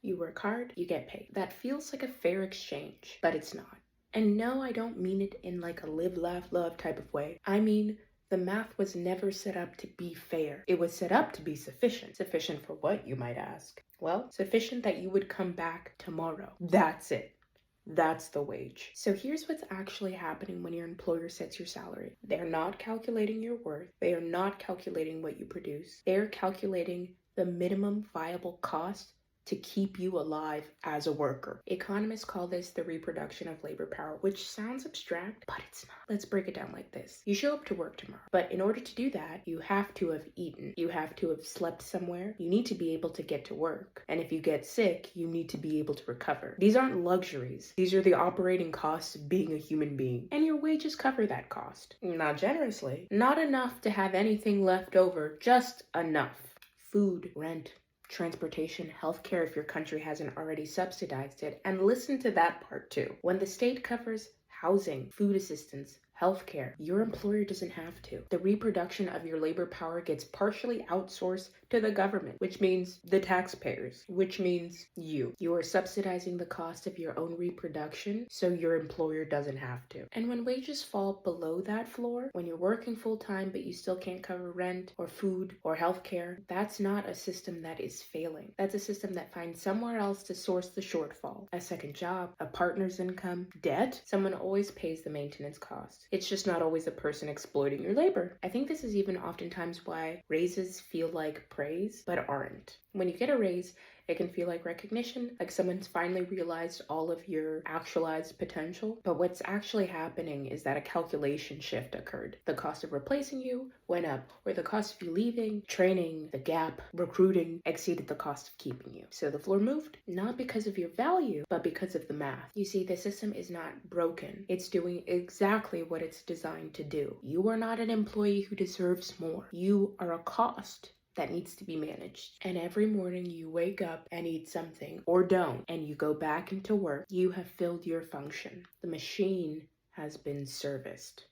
You work hard, you get paid. That feels like a fair exchange, but it's not. And no, I don't mean it in like a live, laugh, love type of way. I mean, the math was never set up to be fair. It was set up to be sufficient. Sufficient for what, you might ask? Well, sufficient that you would come back tomorrow. That's it. That's the wage. So here's what's actually happening when your employer sets your salary. They're not calculating your worth. They are not calculating what you produce. They're calculating the minimum viable cost to keep you alive as a worker. Economists call this the reproduction of labor power, which sounds abstract, but it's not. Let's break it down like this. You show up to work tomorrow, but in order to do that, you have to have eaten. You have to have slept somewhere. You need to be able to get to work. And if you get sick, you need to be able to recover. These aren't luxuries. These are the operating costs of being a human being. And your wages cover that cost. Not generously. Not enough to have anything left over, just enough. Food, rent, transportation, healthcare if your country hasn't already subsidized it, and listen to that part too. When the state covers housing, food assistance, healthcare, your employer doesn't have to. The reproduction of your labor power gets partially outsourced to the government, which means the taxpayers, which means you. You are subsidizing the cost of your own reproduction so your employer doesn't have to. And when wages fall below that floor, when you're working full time but you still can't cover rent or food or healthcare, that's not a system that is failing. That's a system that finds somewhere else to source the shortfall. A second job, a partner's income, debt. Someone always pays the maintenance cost. It's just not always the person exploiting your labor. I think this is even oftentimes why raises feel like praise, but aren't. When you get a raise, it can feel like recognition, like someone's finally realized all of your actualized potential. But what's actually happening is that a calculation shift occurred. The cost of replacing you went up, or the cost of you leaving, training, the gap, recruiting exceeded the cost of keeping you. So the floor moved, not because of your value, but because of the math. You see, the system is not broken. It's doing exactly what it's designed to do. You are not an employee who deserves more. You are a cost that needs to be managed. And every morning you wake up and eat something, or don't, and you go back into work, you have filled your function. The machine has been serviced.